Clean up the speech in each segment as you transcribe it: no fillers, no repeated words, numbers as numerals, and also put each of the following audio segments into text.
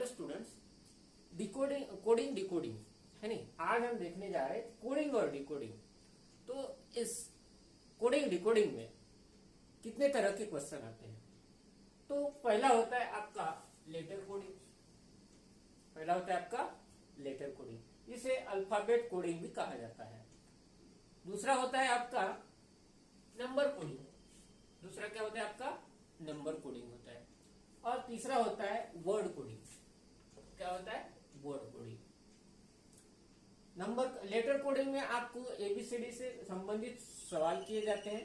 Students, decoding, coding decoding है नहीं, आज हम देखने जा रहे हैं कोडिंग और डिकोडिंग। तो इस कोडिंग डिकोडिंग में कितने तरह के क्वेश्चन आते हैं। तो पहला होता है आपका लेटर कोडिंग, पहला होता है आपका लेटर कोडिंग, इसे अल्फाबेट कोडिंग भी कहा जाता है। दूसरा होता है आपका नंबर कोडिंग, दूसरा क्या होता है आपका नंबर कोडिंग होता है। और तीसरा होता है वर्ड कोडिंग, क्या होता है word coding. Number letter coding में आपको एबीसीडी से संबंधित सवाल किए जाते हैं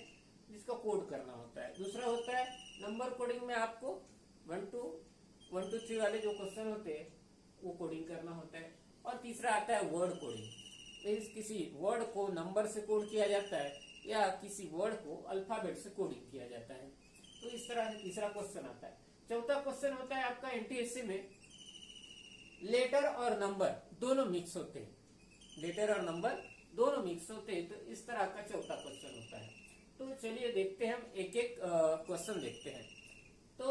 जिसका कोड करना होता है। दूसरा होता है नंबर कोडिंग में आपको 1 to 3 वाले जो क्वेश्चन होते हैं वो कोडिंग करना होता है। और तीसरा आता है वर्ड कोडिंग, मीन्स किसी वर्ड को नंबर से कोड किया जाता है या किसी वर्ड को अल्फाबेट से कोडिंग किया जाता है। तो इस तरह से तीसरा क्वेश्चन आता है। चौथा क्वेश्चन होता है आपका एनटीएससी में लेटर और नंबर दोनों मिक्स होते हैं, लेटर और नंबर दोनों मिक्स होते हैं। तो इस तरह का चौथा क्वेश्चन होता है। तो चलिए देखते हैं, हम एक एक क्वेश्चन देखते हैं। तो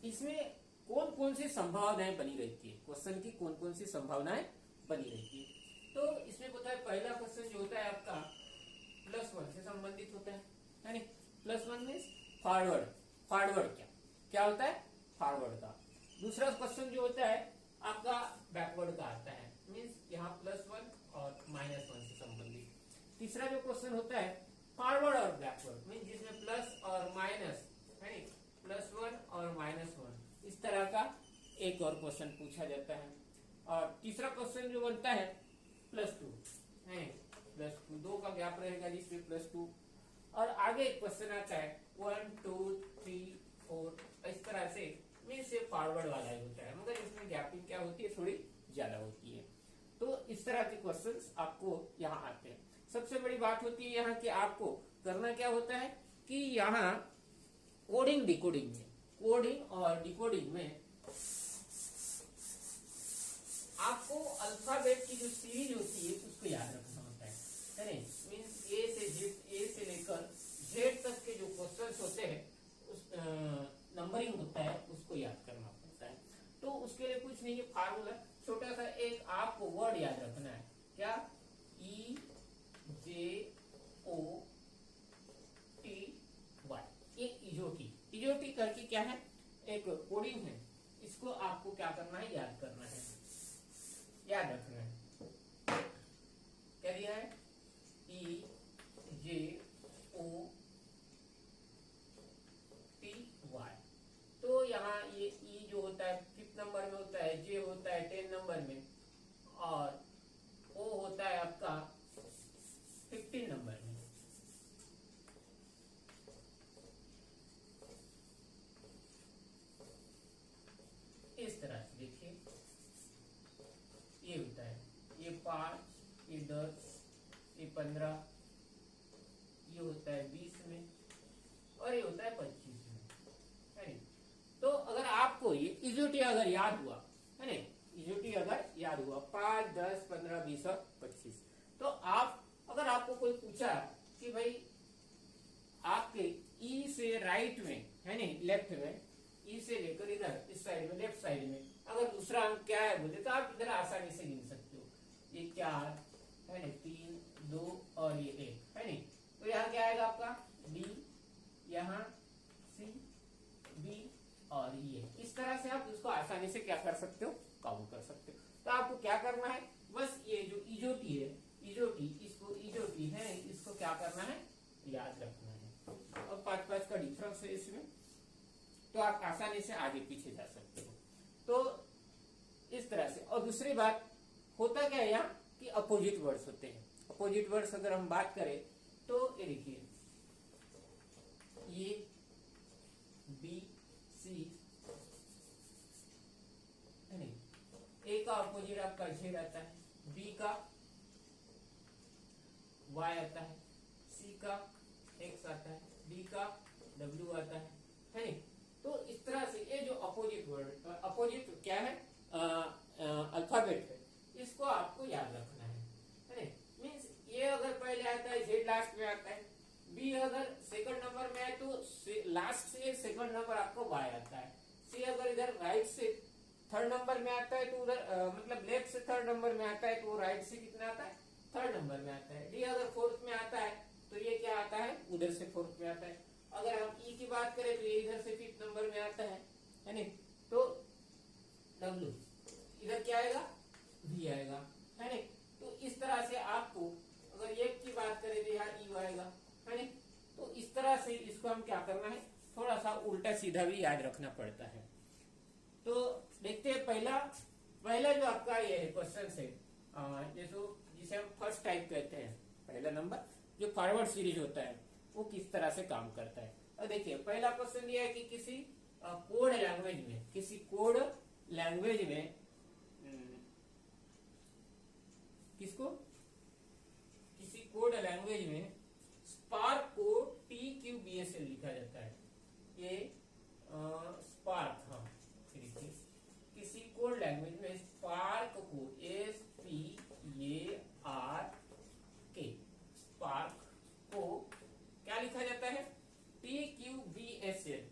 इसमें कौन कौन सी संभावनाएं बनी रहती है, क्वेश्चन की कौन कौन सी संभावनाएं बनी रहती है। तो इसमें पता है पहला क्वेश्चन जो होता है आपका +1 से संबंधित होता है नहीं। +1 मीन्स फॉरवर्ड, फॉरवर्ड क्या होता है फॉरवर्ड का। दूसरा क्वेश्चन जो होता है आपका बैकवर्ड का आता है, मीन्स यहाँ +1 और -1 से संबंधित। तीसरा जो क्वेश्चन होता है फॉरवर्ड और बैकवर्ड, मीन्स जिसमें प्लस और माइनस है नहीं, +1 और -1, इस तरह का एक और क्वेश्चन पूछा जाता है। और तीसरा क्वेश्चन जो बनता है +2 है, +2 दो का गैप रहेगा जिसमें +2। और आगे एक क्वेश्चन आता है 1 2 3 4, इस तरह से मीन्स ये फॉरवर्ड वाला ही होता है, मगर इसमें गैपिंग क्या होती है थोड़ी ज्यादा होती है। तो इस तरह के क्वेश्चंस आपको यहाँ आते हैं। सबसे बड़ी बात होती है यहाँ कि आपको करना क्या होता है कि यहाँ कोडिंग डिकोडिंग में, कोडिंग और डिकोडिंग में आपको अल्फाबेट की जो सीरीज होती है उसको याद रखना होता है नहीं, मीन्स ए से लेकर जेड तक के जो क्वेश्चंस होते हैं उस नंबरिंग होता है उसको याद करना पड़ता है। तो उसके लिए कुछ नहीं है, फार्मूला छोटा सा एक आपको वर्ड याद रखना है, क्या EJOTY, ये इजोटी करके क्या है एक कोडिंग है, इसको आपको क्या करना है याद करना है, याद रखना है। क्या दिया है EJOTY। तो यहाँ ये ई जो होता है 5th नंबर में होता है, जे होता है 10 नंबर में, और ओ होता है आपका 15 नंबर में। इस तरह से देखिए ये होता है, ये 5, ये 10, ये 15, ये होता है 20 में, और ये होता है 25 में है नहीं। तो अगर आपको ये इजोटी अगर याद हुआ है नहीं, इजोटी अगर याद हुआ 5, 10, 15, 20 और 25, तो आप अगर आपको कोई पूछा कि भाई आपके ई से राइट में है नहीं, लेफ्ट में, ई से लेकर इधर इस साइड में लेफ्ट साइड में अगर दूसरा अंक क्या है बोले तो आप इधर आसानी से गिन सकते हो। ये 4 है नहीं, 3, 2 और ये 1 है नहीं। तो यहाँ क्या आएगा आपका डी, यहाँ सी, बी और ये, इस तरह से आप उसको आसानी से क्या कर सकते हो काउंट कर सकते हो। तो आपको क्या करना है, बस ये जो इजोटी है, इजोटी, इसको इजोटी है इसको क्या करना है याद रखना है। और 5 का डिफरेंस है इसमें, तो आप आसानी से आगे पीछे जा सकते हो। तो इस तरह से। और दूसरी बात होता क्या है यहाँ कि अपोजिट वर्ड्स होते हैं। अपोजिट वर्ड्स अगर हम बात करें तो ये देखिए ये बी सी है नहीं, ए का अपोजिट आपका जेड आता है, बी का वाई आता है, सी का एक्स आता है, डी का डब्ल्यू आता है नहीं। तो इस तरह से ये जो अपोजिट वर्ड, अपोजिट क्या है अल्फाबेट है, इसको आपको याद रखना है नहीं। मीन्स ये अगर पहले आता है जेड लास्ट में आता है, बी अगर सेकंड नंबर में है तो लास्ट से सेकंड नंबर आपको वाई आता है, सी अगर इधर राइट से थर्ड नंबर में आता है तो उधर मतलब लेफ्ट से थर्ड नंबर में आता है तो वो राइट से कितना आता है, थर्ड नंबर में आता है। डी अगर फोर्थ में आता है तो ये क्या आता है, उधर से फोर्थ में आता है। अगर हम ई की बात करें तो ये इधर से फिफ्थ नंबर में आता है नहीं, तो डब्ल्यू इधर क्या आएगा, वी आएगा, है नहीं। तो इस तरह से आपको अगर एक की बात करें तो यहाँ ई आएगा, है नहीं। तो इस तरह से इसको हम क्या करना है, थोड़ा सा उल्टा सीधा भी याद रखना पड़ता है। तो देखते हैं पहला जो आपका ये क्वेश्चन है, जिसे हम फर्स्ट टाइप कहते हैं, पहला नंबर जो फॉरवर्ड सीरीज होता है वो किस तरह से काम करता है। और देखिए पहला क्वेश्चन ये है कि किसी कोड लैंग्वेज में किसी कोड लैंग्वेज में स्पार्क को TQBSL लिखा जाता है। ये स्पार्क, हाँ देखिए किसी कोड लैंग्वेज में स्पार्क को स्पार्क को क्या लिखा जाता है, TQBSL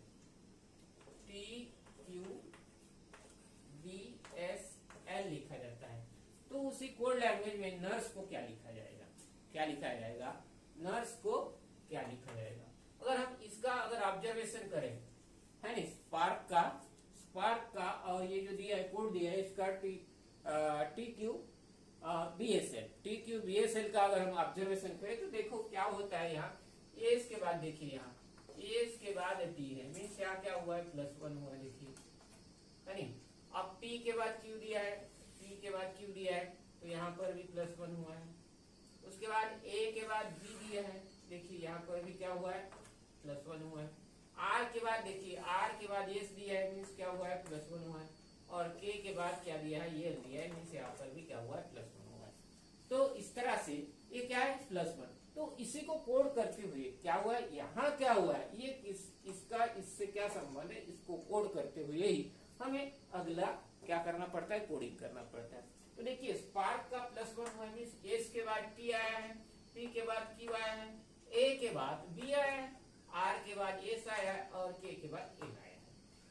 लिखा जाता है। तो उसी कोड लैंग्वेज में नर्स को क्या लिखा जाएगा, नर्स को क्या लिखा जाएगा। अगर हम इसका ऑब्जर्वेशन करें, है नहीं, स्पार्क का और ये जो दिया है कोड दिया है इसका TQBSL का अगर हम ऑब्जर्वेशन करें तो देखो क्या होता है। यहाँ एस के बाद देखिए, यहाँ एस के बाद टी है, मीन्स यहाँ क्या हुआ है, +1 हुआ है, देखिए, है नहीं। अब टी के बाद क्यू दिया है, तो यहाँ पर भी +1 हुआ है। उसके बाद ए के बाद बी दिया है, देखिए यहाँ पर भी क्या हुआ है, +1 हुआ है। आर के बाद देखिए, आर के बाद एस दिया है, मीन्स क्या हुआ है, +1 हुआ है। और के के बाद क्या दिया है, ये दिया है, मीन्स यहाँ पर भी क्या हुआ है, +1 हुआ है। तो इस तरह से ये क्या है, +1। तो इसी को कोड करते हुए क्या हुआ है, यहाँ क्या हुआ है, ये इसका इससे क्या संबंध है, इसको कोड करते हुए ही हमें अगला क्या करना पड़ता है, कोडिंग करना पड़ता है। तो देखिए स्पार्क का +1 हुआ, मीन्स एस के बाद टी आया है, टी के बाद क्यू आया है, ए के बाद बी आया है, आर के बाद एस आया है और के बाद एन आया है।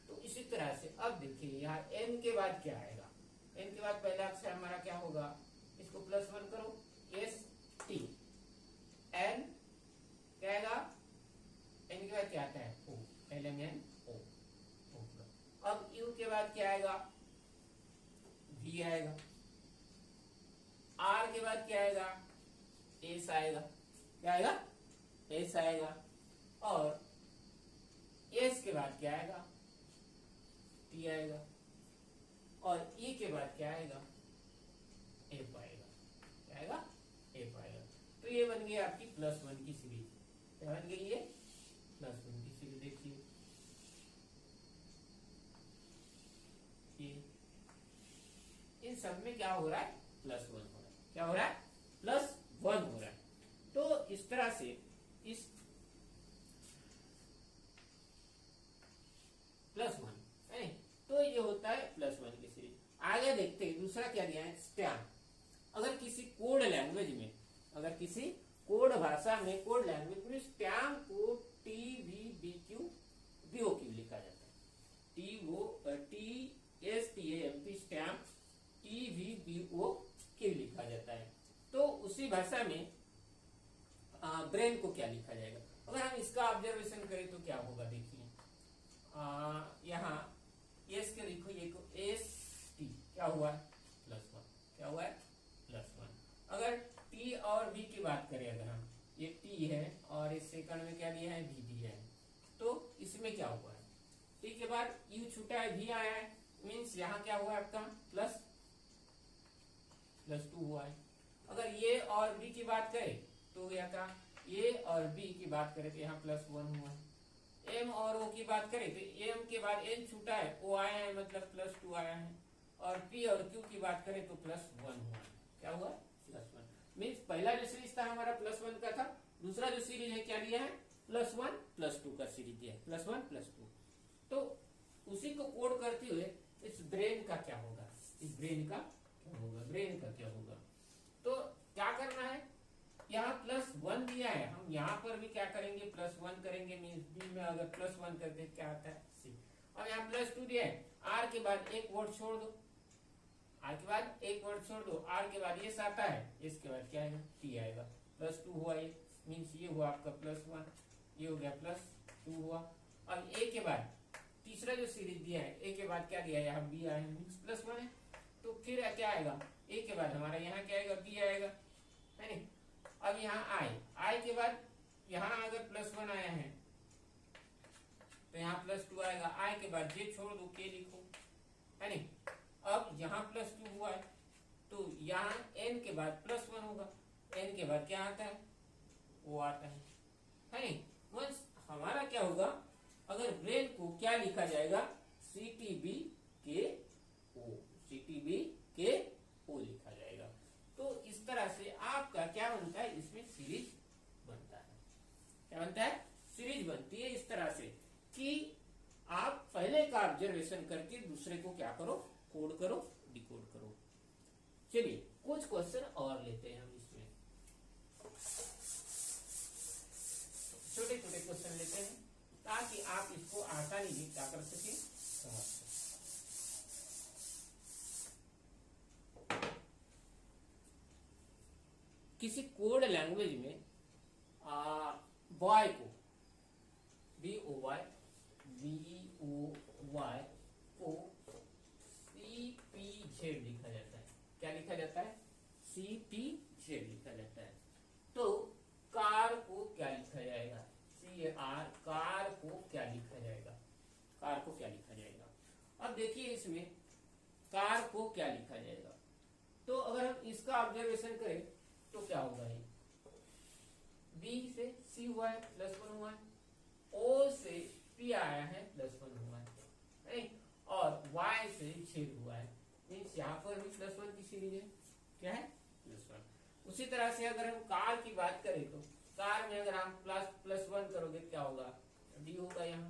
तो इसी तरह से अब देखिए यहाँ एन के बाद क्या आएगा, एन के बाद पहला अक्षर हमारा क्या होगा, इसको +1 करो, एस टी, एन क्या आएगा, एन के बाद क्या आता है, ओ, LMN ओ। अब यू के बाद क्या आएगा, वी आएगा। आर के बाद क्या आएगा, एस आएगा, क्या आएगा, एस आएगा। और एस के बाद क्या आएगा, टी आएगा। और ई के बाद क्या आएगा, एफ आएगा, क्या आएगा, एफ आएगा। तो ये बन गई आपकी +1 की सीरीज, क्या बन गई ये, +1 की सीरीज। देखिए इन सब में क्या हो रहा है, +1 हो रहा है, क्या हो रहा है, +1 हो रहा है। तो इस तरह से इस +1 है, तो ये होता है +1 की सीरीज। आगे देखते हैं दूसरा क्या दिया है, स्टैम्प। अगर किसी कोड लैंग्वेज में, अगर किसी कोड भाषा में, कोड लैंग्वेज में स्टैम्प को TVBQ लिखा जाता है, TSTAMP स्टैम्प TVBOQ लिखा जाता है। तो उसी भाषा में ब्रेन को क्या लिखा जाएगा। अगर हम इसका ऑब्जर्वेशन करें तो क्या होगा, देखिए यहाँ एस के देखो, ये को ST क्या हुआ है, +1, क्या हुआ है, +1। अगर टी और बी की बात करें, अगर हम ये टी है और इस सेकंड में क्या दिया है, भी दिया है, तो इसमें क्या हुआ है, टी के बाद यू छूटा है, भी आया है, मीन्स यहाँ क्या हुआ है आपका, +2 हुआ है। अगर ये और बी की बात करें तो यहाँ का ए और बी की बात करें तो यहाँ +1 हुआ है। एम और ओ की बात करें तो एम के बाद एन छूटा है, ओ आया है, मतलब +2 आया है। और पी और क्यू की बात करें तो +1 हुआ है, क्या हुआ, +1। मीन्स पहला जो सीरीज था हमारा +1 का था, दूसरा जो सीरीज है क्या दिया है, +1 +2 का सीरीज दिया है, +1 +2। तो उसी को कोड करते हुए इस ब्रेन का क्या होगा, इस ब्रेन का क्या होगा, ब्रेन का क्या होगा। तो क्या करना है, यहाँ +1 दिया है, हम यहाँ पर भी क्या करेंगे, +1 करेंगे, मीन्स बी में अगर +1 करते क्या आता है, सी। अब यहाँ +2 दिया है, आर के बाद एक वर्ड छोड़ दो, आर के बाद एक वर्ड छोड़ दो, आर के बाद एस आता है, इसके बाद क्या आएगा, टी आएगा। +2 हुआ, ये मीन्स ये हुआ आपका +1, ये हो गया +2 हुआ। अब ए के बाद तीसरा जो सीरीज दिया है, ए के बाद क्या दिया है, यहाँ बी आया है, मीन्स +1 है, तो फिर क्या आएगा, ए के बाद हमारा यहाँ क्या आएगा, बी आएगा, है नहीं। अब यहाँ आई के बाद यहाँ अगर +1 आया है तो यहाँ +2 आएगा, आई के बाद जे छोड़ दो, के लिखो, है नहीं। अब यहाँ +2 हुआ है तो यहाँ n के बाद +1 होगा, n के बाद क्या आता है, वो आता है नहीं। वंस हमारा क्या होगा, अगर ब्रेन को क्या लिखा जाएगा, CTB के O, CTB के O लिखा जाएगा। तो इस तरह से आपका क्या बनता है, इसमें सीरीज बनता है। क्या बनता है, सीरीज बनती है इस तरह से कि आप पहले का ऑब्जर्वेशन करके दूसरे को क्या करो, कोड करो, डिकोड करो। चलिए कुछ क्वेश्चन और लेते हैं हम इसमें, छोटे छोटे क्वेश्चन लेते हैं ताकि आप इसको आसानी से क्या कर सके, समझ सके। किसी कोड लैंग्वेज में बॉय को BOY को CPZ लिखा जाता है। क्या लिखा जाता है, CPZ लिखा जाता है। तो कार को क्या लिखा जाएगा, CAR, कार को क्या लिखा जाएगा, कार को क्या लिखा जाएगा। अब देखिए इसमें कार को क्या लिखा जाएगा, तो अगर हम इसका ऑब्जर्वेशन करें तो क्या होगा, ये B से C हुआ है, +1 हुआ है, O से P आया है, +1 हुआ है, नहीं? और Y से Z हुआ है, मीन्स यहाँ पर भी +1 की सीरीज है, क्या है, +1। उसी तरह से अगर हम कार की बात करें तो कार में अगर हम +1 करोगे क्या होगा, D होगा। यहाँ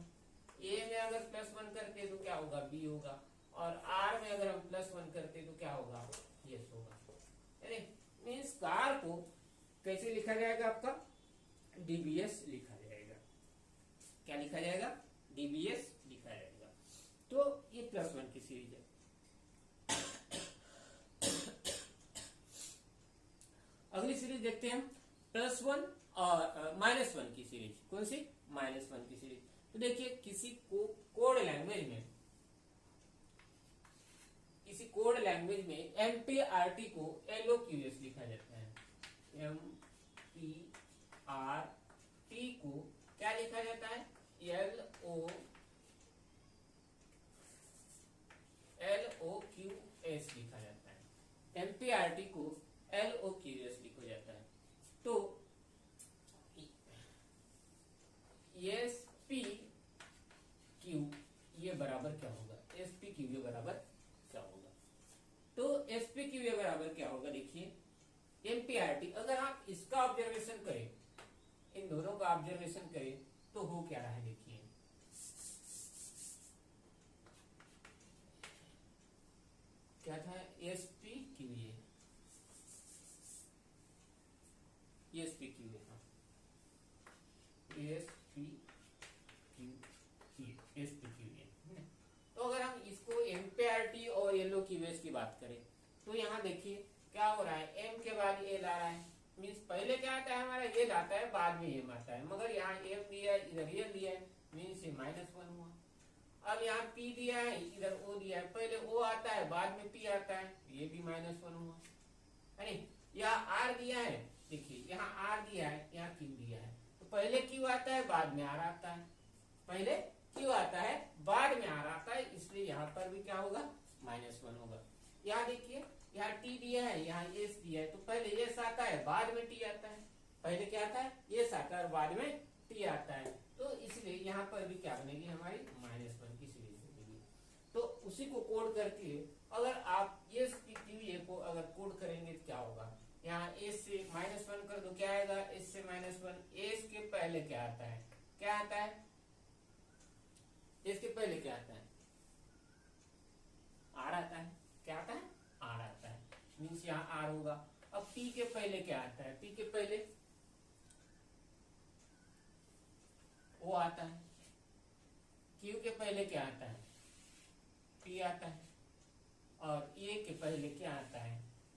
A में अगर +1 करते तो क्या होगा, B होगा। और R में अगर हम +1 करते तो क्या होगा, yes होगा। मीन्स कार को कैसे लिखा जाएगा, आपका DBS लिखा जाएगा। क्या लिखा जाएगा, DBS लिखा जाएगा। तो ये +1 की सीरीज है। अगली सीरीज देखते हैं, +1 और -1 की सीरीज। कौन सी, -1 की सीरीज। तो देखिए किसी को कोड लैंग्वेज में, किसी कोड लैंग्वेज में MPRT को LOQS लिखा जाता है। MPRT को क्या लिखा जाता है, LOQS लिखा जाता है। MPRT को LOQS लिखा जाता है। तो SPQ ये बराबर क्या होगा, SPQ ये बराबर क्या होगा। तो SPQ ये बराबर क्या होगा, देखिए MPRT, अगर आप इसका ऑब्जर्वेशन करें, इन दोनों का ऑब्जर्वेशन करें तो हो क्या रहा है, देखिए क्या था, SPQ, ये SPQ है, हाँ SPQ है। तो अगर हम इसको MPRT और LOQS की बात करें तो यहाँ देखिए क्या हो रहा है, M के बाद L आ रहा है, मीन्स पहले क्या आता है हमारा, L आता है, बाद में M आता है। मगर यहाँ M दिया है, इधर L दिया है, मीन्स ये -1 हुआ। अब यहाँ P दिया है, इधर O दिया है, पहले O आता है, बाद में P आता है, ये भी -1 हुआ, है नहीं। यहाँ R दिया है, देखिए यहाँ R दिया है, यहाँ Q दिया है, तो पहले Q आता है, बाद में R आता है, पहले Q आता है, बाद में R आता है, इसलिए यहाँ पर भी क्या होगा, -1 होगा। यहाँ देखिए यहाँ T दिया है, यहाँ S दिया है, तो पहले S आता है, बाद में T आता है, पहले क्या आता है, S आता है और बाद में T आता है, तो इसलिए यहाँ पर भी क्या बनेगी, हमारी -1 की सीरीज बनेगी। तो उसी को कोड करके अगर आप SPQA को अगर कोड करेंगे तो क्या होगा, यहाँ S से -1 कर दो, क्या आएगा, S से -1, S के पहले क्या आता है, क्या आता है, इसके पहले क्या आता है, R आता है, क्या आता है, R आता है, मीन्स यहाँ R होगा। अब P के पहले क्या आता है, P के पहले O आता है, Q के पहले क्या आता है? P आता है। और A के पहले क्या आता है?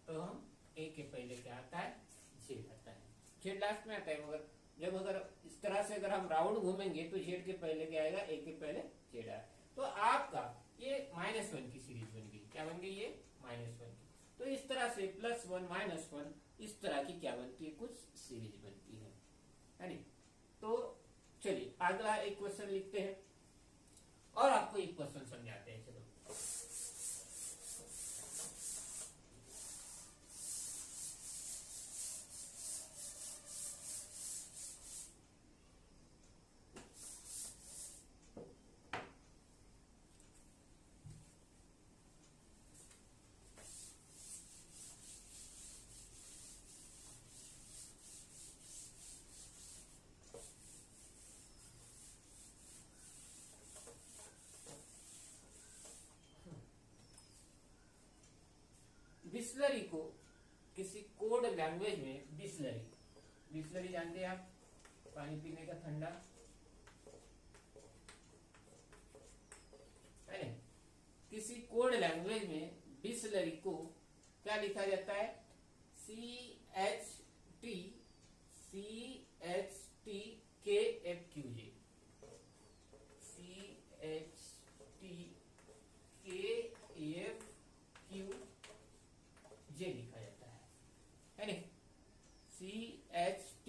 तो हम A के पहले क्या आता है? Z आता है। Z लास्ट में आता है। मगर जब अगर इस तरह से अगर हम राउंड घूमेंगे तो Z के पहले क्या आएगा? A के पहले Z आएगा। तो आपका ये -1 की सीरीज बन गई। क्या बन गई? ये -1 की। तो इस तरह से +1 -1 इस तरह की क्या बनती है? कुछ सीरीज बनती है नहीं? तो चलिए अगला एक क्वेश्चन लिखते हैं और आपको एक क्वेश्चन समझाते हैं। चलो बिस्लरी को किसी कोड लैंग्वेज में बिस्लरी जानते हैं आप? पानी पीने का ठंडा है ना? किसी कोड लैंग्वेज में बिस्लरी को क्या लिखा जाता है? CHTKFQJ लिखा जाता है नहीं? CHTKFQJ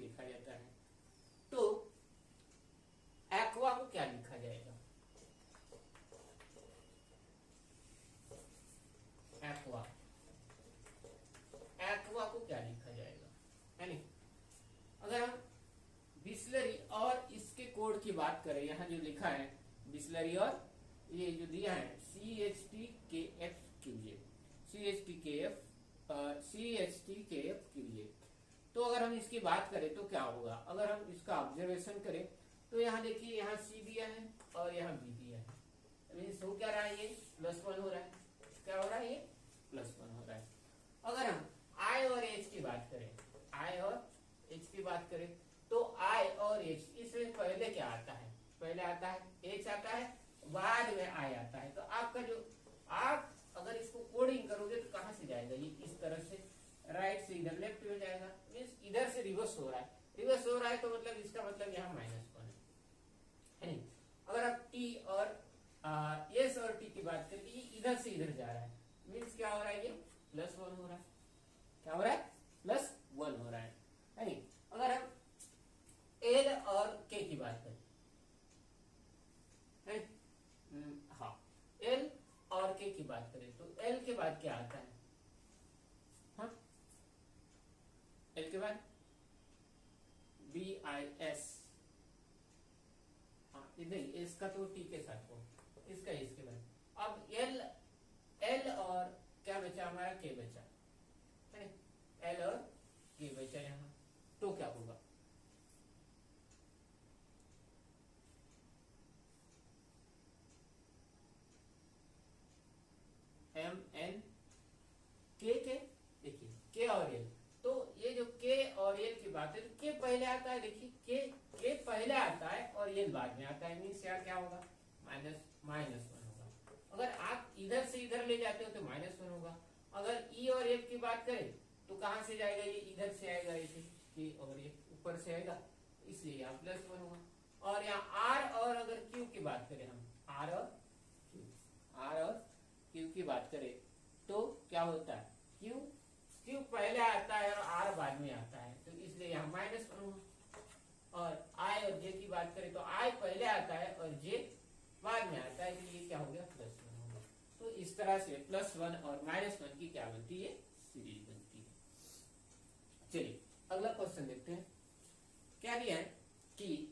लिखा जाता है। तो एक्वा को क्या लिखा जाएगा? एक्वा को क्या लिखा जाएगा? है नहीं? अगर हम बिस्लरी और इसके कोड की बात करें, यहाँ जो लिखा है बिस्लरी और ये जो दिया है CHTKFQJ, तो अगर हम इसकी बात करें तो क्या होगा? अगर हम इसका ऑब्जर्वेशन करें तो यहाँ देखिए, यहाँ C दिया है और यहाँ B दिया है। मीन्स हो क्या रहा है? ये +1 हो रहा है। क्या हो रहा है? ये +1 हो रहा है। अगर हम I और H की बात करें तो I और H, इसमें पहले क्या आता है? पहले आता है H आता है, बाद में I आता है। तो आपका जो आप अगर इसको कोडिंग करोगे तो कहां से जाएगा? ये इस तरह से राइट से इधर लेफ्ट में जाएगा। मीन्स इधर से रिवर्स हो रहा है। तो मतलब इसका मतलब यहाँ -1 है नहीं? अगर आप T और S और T की बात करें, ये इधर से इधर जा रहा है। मीन्स क्या हो रहा है? ये +1 हो रहा है। क्या हो रहा है? +1 हो रहा है नहीं? अगर हम L और K की बात करें, हाँ, L और K की बात करें तो L के बाद क्या आता है? हाँ, L के बाद BIS। हाँ, नहीं, इसका तो T के साथ हो, इसका इसके बाद। अब L और क्या बचा हमारा? K बचा है। L और K बचा यहाँ, तो क्या होगा? MNK देखिए K और L। तो ये जो K और L की बात है, तो K पहले आता है। देखिए K पहले आता है और L बाद में आता है। मीन्स यहाँ क्या होगा? -1 होगा। अगर आप इधर से इधर ले जाते हो तो -1 होगा। अगर E और F की बात करें तो कहां से जाएगा? ये इधर से आएगा, ऐसे K और F ऊपर से आएगा, इसलिए यहाँ +1 होगा। और यहाँ R और अगर Q की बात करें, हम R और Q की बात करें तो क्या होता है? Q पहले आता है और R बाद में आता है, तो इसलिए यहाँ -1 होगा। और I और J की बात करें तो I पहले आता है और J बाद में आता है, इसलिए क्या हो गया? +1 होगा। तो इस तरह से +1 और -1 की क्या बनती है? सीरीज बनती है। चलिए अगला क्वेश्चन देखते हैं। क्या दिया है कि